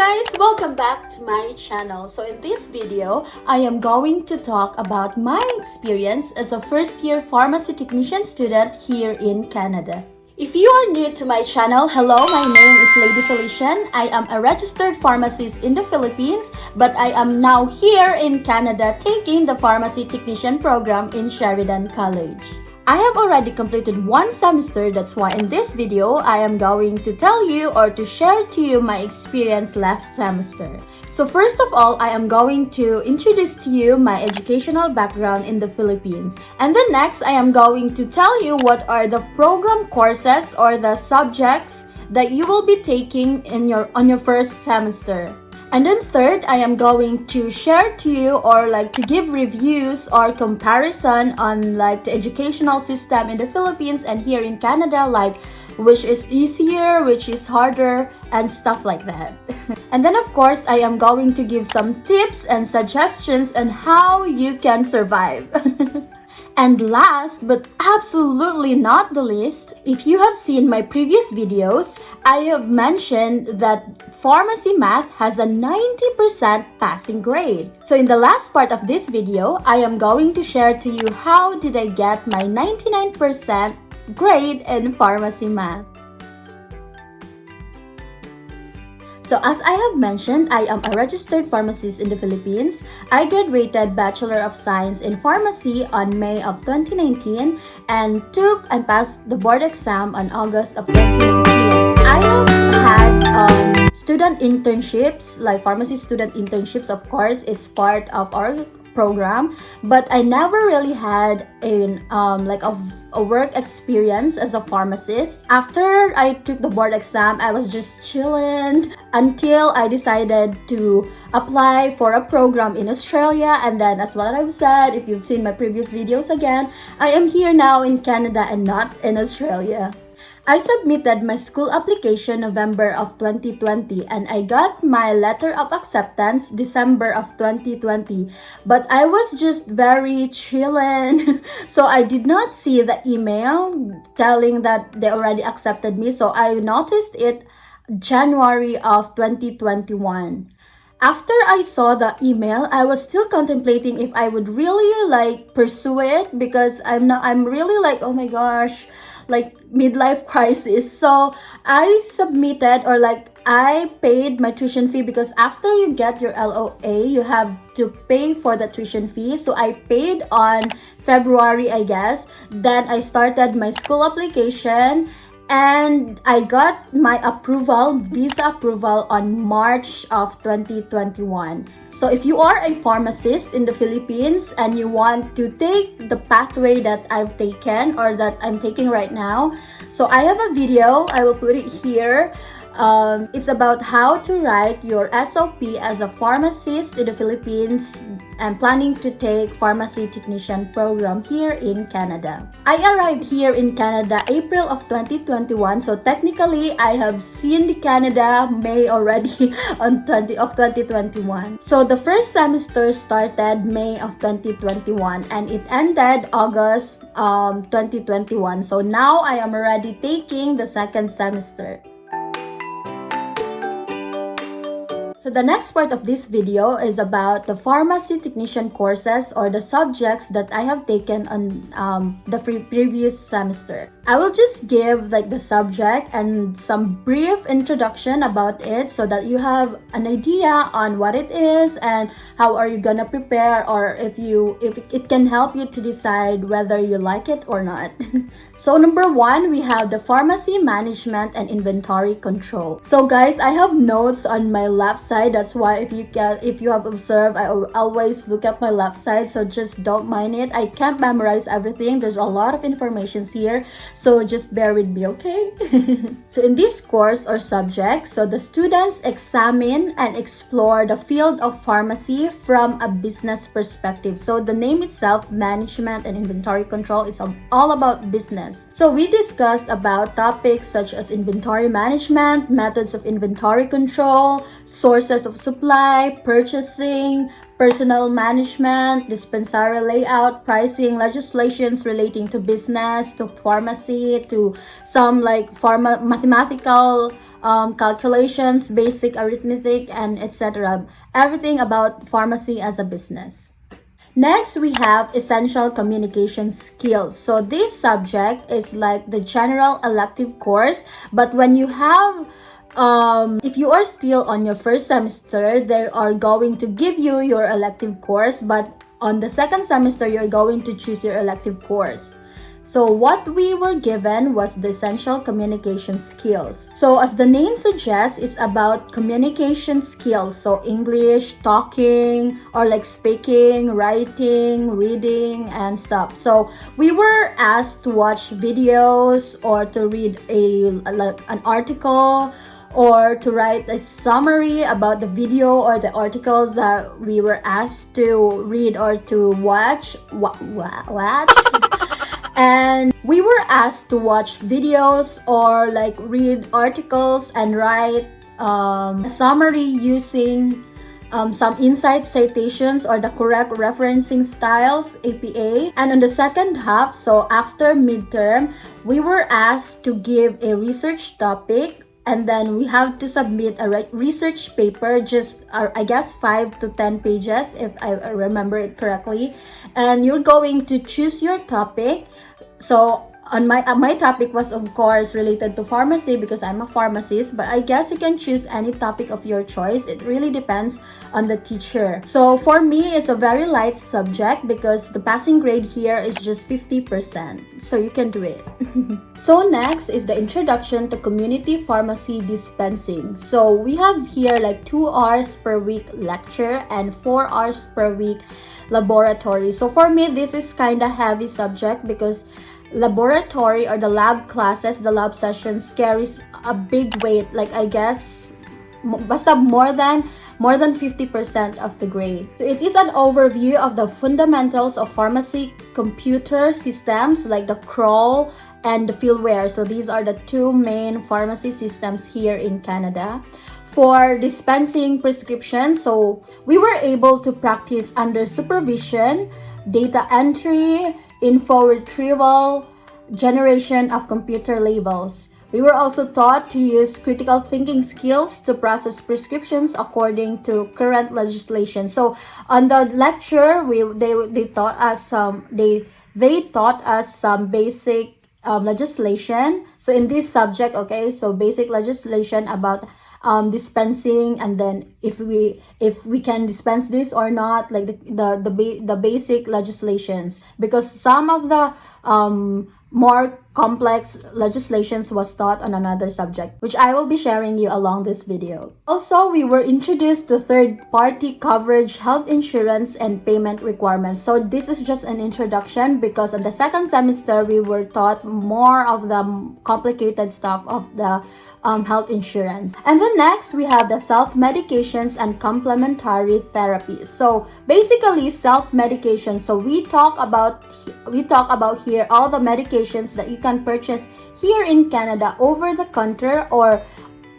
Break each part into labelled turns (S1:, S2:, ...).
S1: guys, welcome back to my channel. So in this video, I am going to talk about my experience as a first-year pharmacy technician student here in Canada. If you are new to my channel, hello, my name is Lady Felician. I am a registered pharmacist in the Philippines, but I am now here in Canada taking the pharmacy technician program in Sheridan College. I have already completed one semester, that's why in this video, I am going to tell you or to share to you my experience last semester. So first of all, I am going to introduce to you my educational background in the Philippines. And then next, I am going to tell you what are the program courses or the subjects that you will be taking on your first semester. And then third, I am going to share to you or to give reviews or comparison on the educational system in the Philippines and here in Canada, which is easier, which is harder, and stuff like that. And then of course, I am going to give some tips and suggestions on how you can survive. And last but absolutely not the least, if you have seen my previous videos, I have mentioned that pharmacy math has a 90% passing grade. So in the last part of this video, I am going to share to you how did I get my 99% grade in pharmacy math. So as I have mentioned, I am a registered pharmacist in the Philippines. I graduated Bachelor of Science in Pharmacy on May of 2019 and passed the board exam on August of 2019. I have had student internships, like pharmacy student internships, of course, it's part of our program, but I never really had a work experience as a pharmacist. After I took the board exam, I was just chilling until I decided to apply for a program in Australia. And then, as what I've said, if you've seen my previous videos again, I am here now in Canada and not in Australia. I submitted my school application November of 2020 and I got my letter of acceptance December of 2020. But I was just very chillin', so I did not see the email telling that they already accepted me. So I noticed it January of 2021. After I saw the email, I was still contemplating if I would really pursue it because I'm really oh my gosh, midlife crisis. So I submitted I paid my tuition fee because after you get your LOA, you have to pay for the tuition fee. So I paid on February, I guess. Then I started my school application and I got my visa approval on March of 2021. So if you are a pharmacist in the Philippines and you want to take the pathway that I've taken or that I'm taking right now, so I have a video, I will put it here. It's about how to write your SOP as a pharmacist in the Philippines and planning to take pharmacy technician program here in Canada. I arrived here in Canada April of 2021, so technically I have seen the Canada May already of 2021. So the first semester started May of 2021 and it ended August 2021. So now I am already taking the second semester. So the next part of this video is about the pharmacy technician courses or the subjects that I have taken on the previous semester. I will just give the subject and some brief introduction about it so that you have an idea on what it is and how are you gonna prepare or if it can help you to decide whether you like it or not. So number one, we have the pharmacy management and inventory control. So guys, I have notes on my left side. That's why if you have observed, I always look at my left side. So just don't mind it. I can't memorize everything. There's a lot of information here. So just bear with me, okay? So in this course or subject, so the students examine and explore the field of pharmacy from a business perspective. So the name itself, management and inventory control, it's all about business. So we discussed about topics such as inventory management, methods of inventory control, sources of supply, purchasing, personnel management, dispensary layout, pricing, legislations relating to business, to pharmacy, to some mathematical calculations, basic arithmetic, and etc. Everything about pharmacy as a business. Next, we have essential communication skills. So this subject is like the general elective course, but when you have if you are still on your first semester, they are going to give you your elective course, but on the second semester, you're going to choose your elective course. So what we were given was the essential communication skills. So as the name suggests, it's about communication skills. So English, talking, or like speaking, writing, reading, and stuff. So we were asked to watch videos or to read an article or to write a summary about the video or the article that we were asked to read or to watch. And we were asked to watch videos or like read articles and write a summary using some insight citations or the correct referencing styles, APA. And on the second half, so after midterm, we were asked to give a research topic, and then we have to submit a research paper, just I guess 5 to 10 pages if I remember it correctly. And you're going to choose your topic. So on my topic was of course related to pharmacy because I'm a pharmacist, but I guess you can choose any topic of your choice. It really depends on the teacher. So for me, it's a very light subject because the passing grade here is just 50%. So you can do it. So next is the introduction to community pharmacy dispensing. So we have here like 2 hours per week lecture and 4 hours per week laboratory. So for me, this is kind of heavy subject because laboratory or the lab classes, the lab sessions carries a big weight, like I guess basta more than 50% of the grade. So it is an overview of the fundamentals of pharmacy computer systems like the crawl and the fieldware. So these are the 2 main pharmacy systems here in Canada. For dispensing prescriptions, so we were able to practice under supervision, data entry, info retrieval, generation of computer labels. We were also taught to use critical thinking skills to process prescriptions according to current legislation. So on the lecture, they taught us some basic legislation. So in this subject, okay, so basic legislation about dispensing, and then if we can dispense this or not, like the basic legislations, because some of the more complex legislations was taught on another subject, which I will be sharing you along this video. Also, we were introduced to third-party coverage, health insurance, and payment requirements. So this is just an introduction because on the second semester, we were taught more of the complicated stuff of the health insurance. And then next, we have the self-medications and complementary therapies. So basically, self-medication. So we talk about here all the medications that you can purchase here in Canada over the counter, or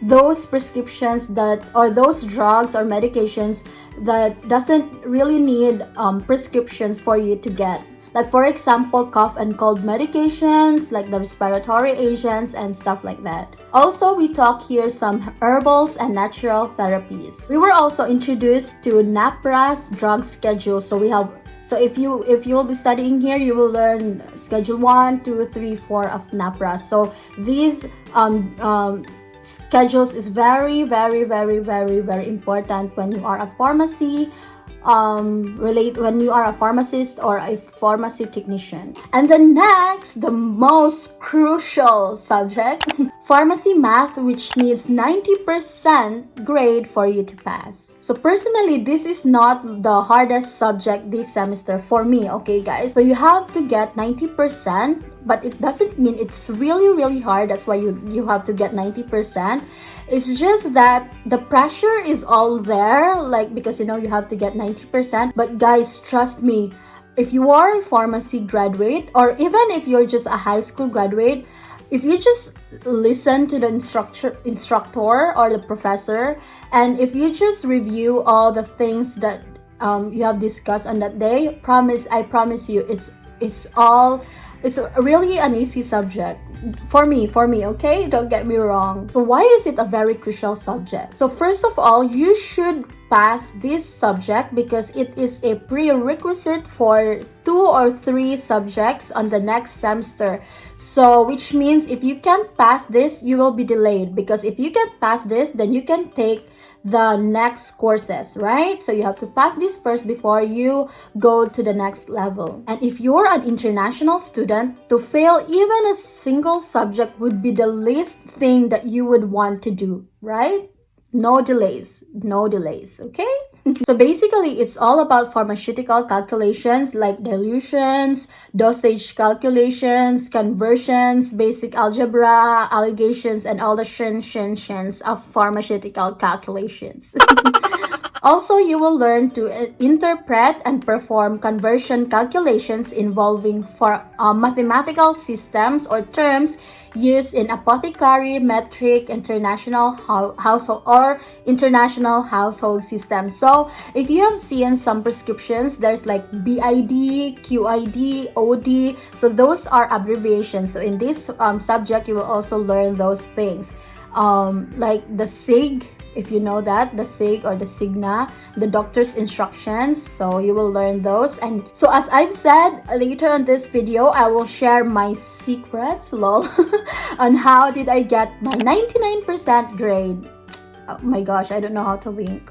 S1: those prescriptions that, or those drugs or medications that doesn't really need prescriptions for you to get. Like for example, cough and cold medications, like the respiratory agents and stuff like that. Also, we talk here some herbals and natural therapies. We were also introduced to NAPRA's drug schedule. So if you will be studying here, you will learn schedule 1, 2, 3, 4 of NAPRA. So these schedules is very, very, very, very, very important when you are a pharmacy. When you are a pharmacist or a pharmacy technician. And then next, the most crucial subject, pharmacy math, which needs 90% grade for you to pass. So personally, this is not the hardest subject this semester for me, okay guys? So you have to get 90%, but it doesn't mean it's really, really hard. That's why you have to get 90%. It's just that the pressure is all there, like, because you have to get 90%. But guys, trust me, if you are a pharmacy graduate, or even if you're just a high school graduate, if you just listen to the instructor or the professor, and if you just review all the things that you have discussed on that day, I promise you, it's all It's really an easy subject for me, okay? Don't get me wrong. So why is it a very crucial subject? So first of all, you should pass this subject because it is a prerequisite for 2 or 3 subjects on the next semester. So which means if you can't pass this, you will be delayed, because if you can't pass this, then you can take the next courses, right? So you have to pass this first before you go to the next level. And if you're an international student, to fail even a single subject would be the least thing that you would want to do, right? No delays, okay? So basically, it's all about pharmaceutical calculations like dilutions, dosage calculations, conversions, basic algebra, allegations, and all the shins of pharmaceutical calculations. Also, you will learn to interpret and perform conversion calculations involving mathematical systems or terms used in apothecary, metric, international household systems. So, if you have seen some prescriptions, there's like BID, QID, OD. So, those are abbreviations. So, in this subject, you will also learn those things. Like the SIG, if you know that, the SIG or the Signa, the doctor's instructions. So you will learn those. And so as I've said, later on this video, I will share my secrets, lol, on how did I get my 99% grade. Oh my gosh, I don't know how to wink.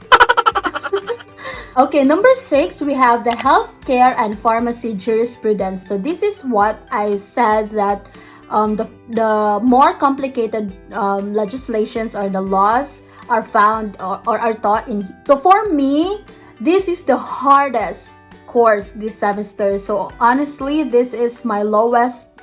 S1: Okay, number 6, we have the healthcare and pharmacy jurisprudence. So this is what I said that the more complicated legislations or the laws are found or are taught in. So for me, this is the hardest course this semester. So honestly, this is my lowest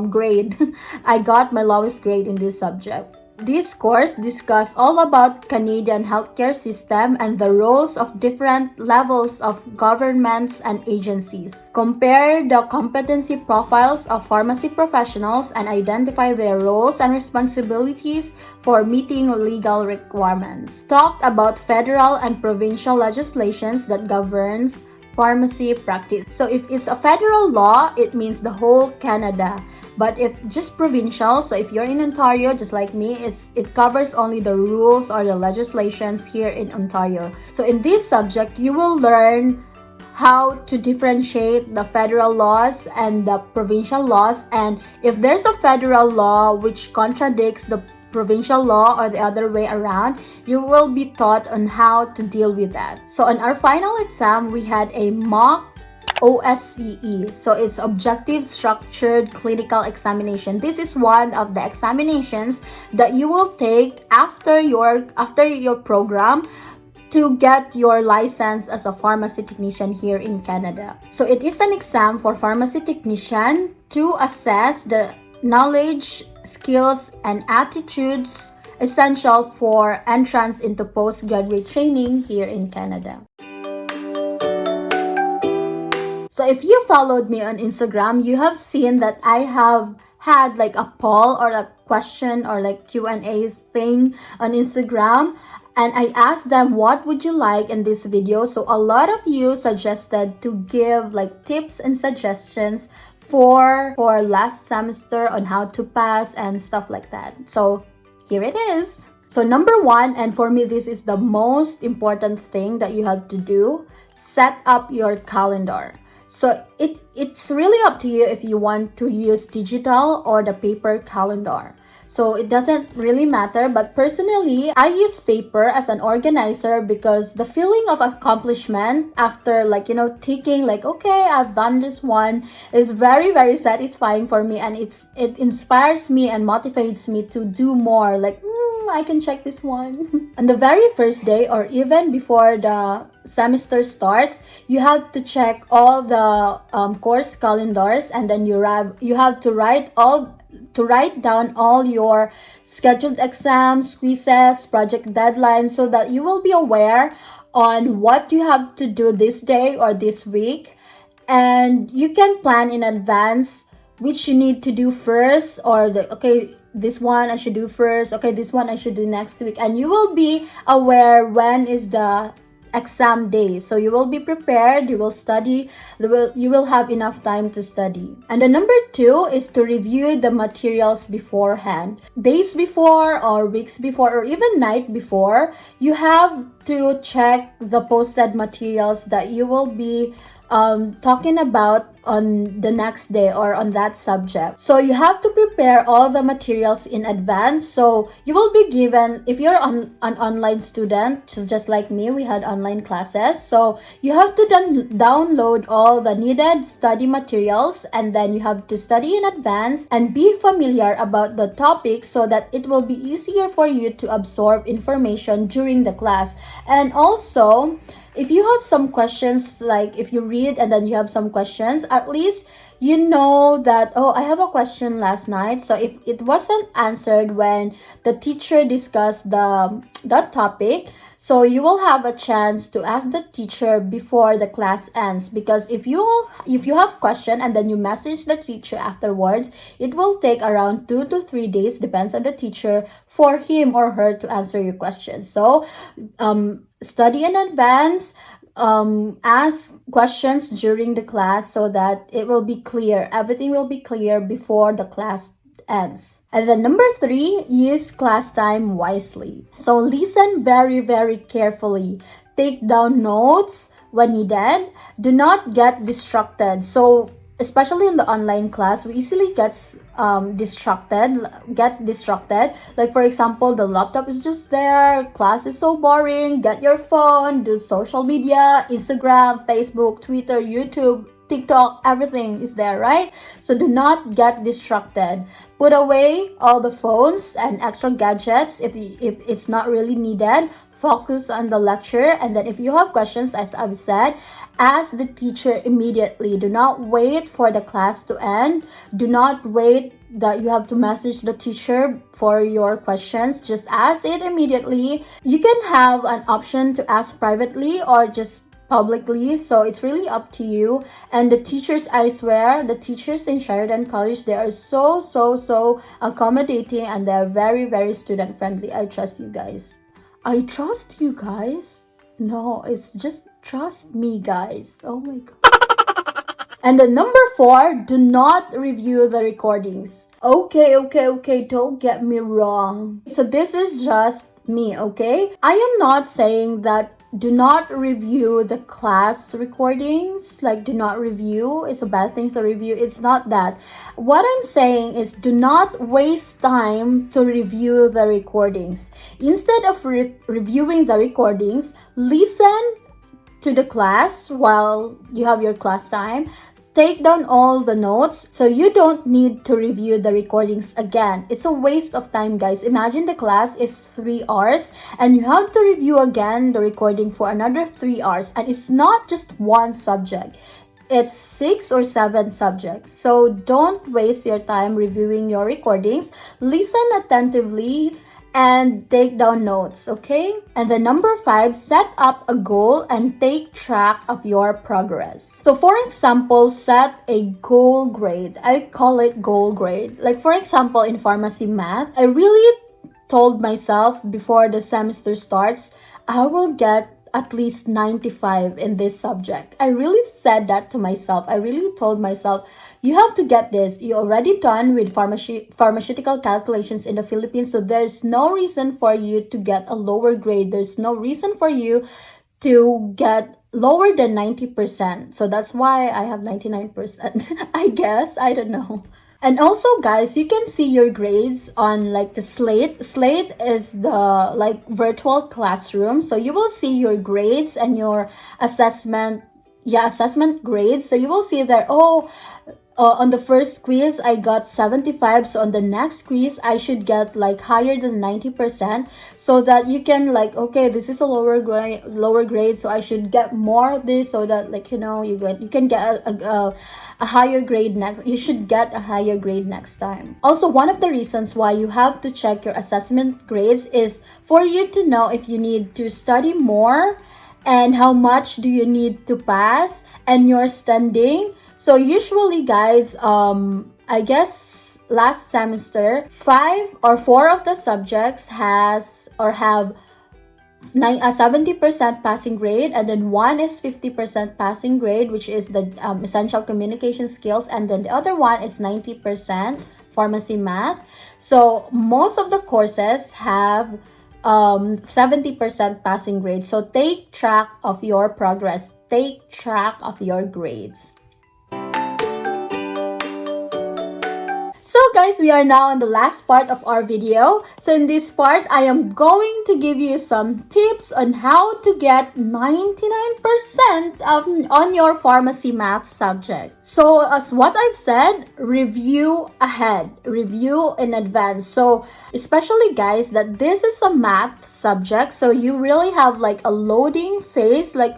S1: grade. I got my lowest grade in this subject. This course discusses all about Canadian healthcare system and the roles of different levels of governments and agencies. Compare the competency profiles of pharmacy professionals and identify their roles and responsibilities for meeting legal requirements. Talked about federal and provincial legislations that governs pharmacy practice. So if it's a federal law, it means the whole Canada. But if just provincial, so if you're in Ontario, just like me, it covers only the rules or the legislations here in Ontario. So in this subject, you will learn how to differentiate the federal laws and the provincial laws. And if there's a federal law which contradicts the provincial law or the other way around, you will be taught on how to deal with that. So on our final exam, we had a mock OSCE. So it's objective structured clinical examination. This is one of the examinations that you will take after your program to get your license as a pharmacy technician here in Canada. So it is an exam for pharmacy technician to assess the knowledge, skills, and attitudes essential for entrance into postgraduate training here in Canada. So if you followed me on Instagram, you have seen that I have had like a poll or a question or like Q&A thing on Instagram, and I asked them what would you like in this video. So a lot of you suggested to give like tips and suggestions for last semester on how to pass and stuff like that. So here it is. So number 1, and for me this is the most important thing that you have to do, set up your calendar. So it's really up to you if you want to use digital or the paper calendar. So it doesn't really matter, but personally, I use paper as an organizer because the feeling of accomplishment after taking okay, I've done this one is very, very satisfying for me, and it inspires me and motivates me to do more. I can check this one. On the very first day or even before the semester starts, you have to check all the course calendars, and then you have to write down all your scheduled exams, quizzes, project deadlines, so that you will be aware on what you have to do this day or this week, and you can plan in advance which you need to do first, or this one I should do first, this one I should do next week, and you will be aware when is the exam day. So you will be prepared, you will study, you will have enough time to study. And the number 2 is to review the materials beforehand. Days before or weeks before or even night before, you have to check the posted materials that you will be talking about on the next day or on that subject. So you have to prepare all the materials in advance. So you will be given, if you're an online student, just like me, we had online classes. So you have to then download all the needed study materials, and then you have to study in advance and be familiar about the topic so that it will be easier for you to absorb information during the class. And also, if you have some questions, like if you read and then you have some questions, at least you know that, oh, I have a question last night. So if it wasn't answered when the teacher discussed that topic, so you will have a chance to ask the teacher before the class ends. Because if you have question and then you message the teacher afterwards, it will take around 2 to 3 days, depends on the teacher, for him or her to answer your questions. So study in advance, ask questions during the class so that it will be clear. Everything will be clear before the class ends. And then number 3, use class time wisely. So listen very, very carefully. Take down notes when needed. Do not get distracted. So especially in the online class, we easily get distracted. Like for example, the laptop is just there, class is so boring, get your phone, do social media, Instagram, Facebook, Twitter, YouTube, TikTok, everything is there, right? So do not get distracted. Put away all the phones and extra gadgets if it's not really needed. Focus on the lecture, and then if you have questions, as I've said, ask the teacher immediately. Do not wait for the class to end. Do not wait that you have to message the teacher for your questions. Just ask it immediately. You can have an option to ask privately or just publicly, so it's really up to you. And the teachers, I swear, the teachers in Sheridan College, they are so accommodating, and they're very, very student friendly. I trust you guys. I trust you guys. No, it's just trust me, guys. Oh my god. And the number 4, do not review the recordings. Okay, don't get me wrong. So this is just me, okay? I am not saying that do not review the class recordings, like do not review, it's a bad thing to review. It's not that. What I'm saying is do not waste time to review the recordings. Instead of reviewing the recordings, listen to the class while you have your class time. Take down all the notes so you don't need to review the recordings again. It's a waste of time, guys. Imagine the class is 3 hours and you have to review again the recording for another 3 hours. And it's not just one subject. It's 6 or 7 subjects. So don't waste your time reviewing your recordings. Listen attentively and take down notes, okay? And the number 5, set up a goal and take track of your progress. So for example, set a goal grade. I call it goal grade. Like for example, in pharmacy math, I really told myself before the semester starts, I will get at least 95 in this subject. I really said that to myself. I really told myself, you have to get this. You're already done with pharmaceutical calculations in the Philippines, so there's no reason for you to get a lower grade. There's no reason for you to get lower than 90%. So that's why I have 99%. I guess. I don't know. And also, guys, you can see your grades on like the Slate. Slate is the like virtual classroom. So you will see your grades and your assessment grades. So you will see there, on the first quiz, I got 75. So on the next quiz, I should get like higher than 90%, so that you can like, okay, this is a lower grade, so I should get more of this, so that like, you know, you can get a higher grade next. You should get a higher grade next time. Also, one of the reasons why you have to check your assessment grades is for you to know if you need to study more and how much do you need to pass and your standing. So usually, guys, I guess last semester, 5 or 4 of the subjects have 70% passing grade, and then one is 50% passing grade, which is the essential communication skills, and then the other one is 90% pharmacy math. So most of the courses have 70% passing grade. So take track of your progress, take track of your grades. So guys, we are now on the last part of our video. So in this part, I am going to give you some tips on how to get 99% on your pharmacy math subject. So as what I've said, review ahead, review in advance. So especially guys, that this is a math subject, so you really have like a loading phase, like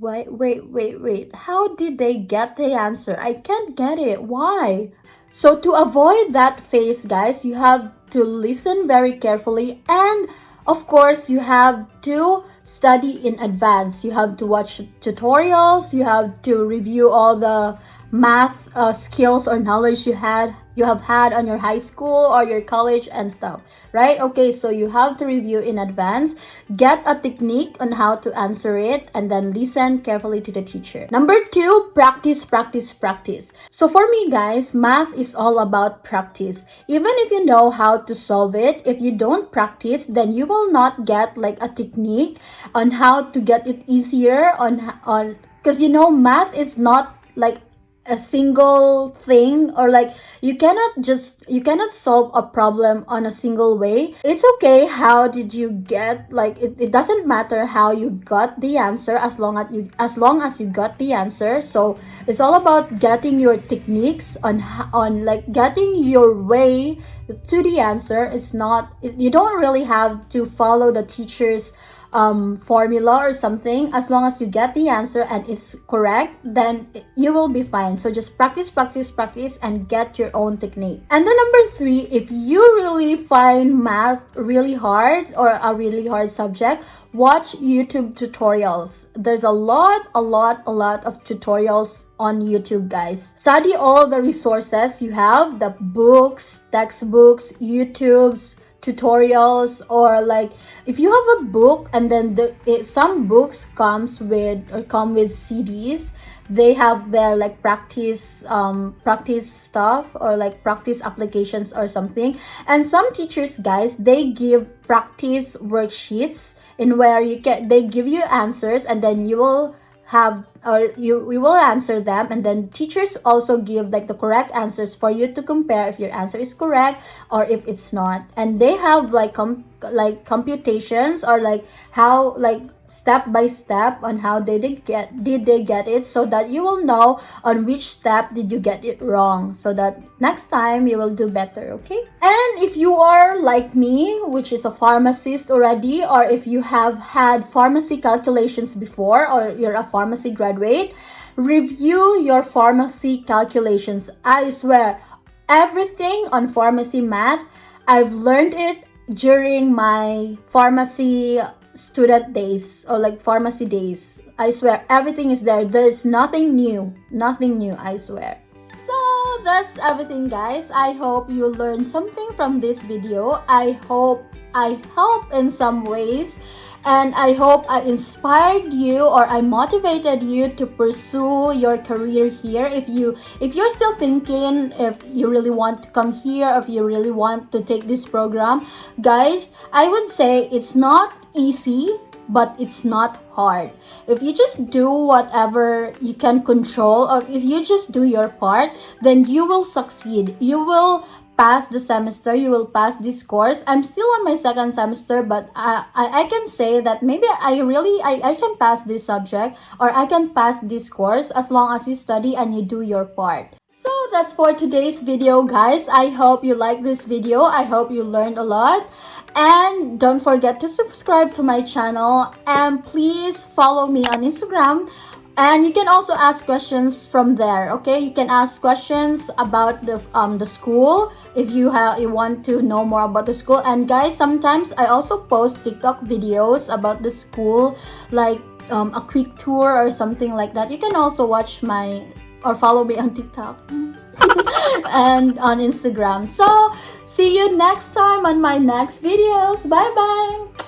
S1: wait, how did they get the answer? I can't get it. Why? So to avoid that phase, guys, you have to listen very carefully, and of course you have to study in advance. You have to watch tutorials, you have to review all the math skills or knowledge you have had on your high school or your college and stuff, right? Okay, so you have to review in advance, get a technique on how to answer it, and then listen carefully to the teacher. Number 2, practice. So for me guys, math is all about practice. Even if you know how to solve it, if you don't practice, then you will not get like a technique on how to get it easier on because you know math is not like a single thing, or like you cannot solve a problem on a single way. It's okay how did you get, like it doesn't matter how you got the answer, as long as you got the answer. So it's all about getting your techniques on like getting your way to the answer. It's not, you don't really have to follow the teacher's formula or something. As long as you get the answer and it's correct, then you will be fine. So just practice and get your own technique. And then number 3, if you really find math really hard or a really hard subject, watch YouTube tutorials. There's a lot of tutorials on YouTube, guys. Study all the resources you have, the books, textbooks, YouTube's tutorials, or like if you have a book and then some books come with CDs, they have their like practice stuff, or like practice applications or something. And some teachers, guys, they give practice worksheets in where they give you answers, and then you will have, or we will answer them, and then teachers also give like the correct answers for you to compare if your answer is correct or if it's not. And they have like computations, or like how, like step by step on how did they get it, so that you will know on which step did you get it wrong, so that next time you will do better. Okay? And if you are like me, which is a pharmacist already, or if you have had pharmacy calculations before, or you're a pharmacy graduate, review your pharmacy calculations. I swear, everything on pharmacy math, I've learned it during my pharmacy student days, or like pharmacy days. I swear, everything is there. There's nothing new, I swear. So that's everything, guys. I hope you learned something from this video. I hope I helped in some ways, and I hope I inspired you, or I motivated you to pursue your career here. If you're still thinking if you really want to come here, or if you really want to take this program, guys, I would say it's not easy, but it's not hard. If you just do whatever you can control, or if you just do your part, then you will succeed. You will pass the semester, you will pass this course. I'm still on my second semester, but I can say that maybe I can pass this subject, or I can pass this course, as long as you study and you do your part. So that's for today's video, guys. I hope you like this video. I hope you learned a lot. And don't forget to subscribe to my channel, and please follow me on Instagram. And you can also ask questions from there. Okay, you can ask questions about the school if you want to know more about the school. And guys, sometimes I also post TikTok videos about the school, like a quick tour or something like that. You can also watch or follow me on TikTok and on Instagram. So see you next time on my next videos. Bye bye.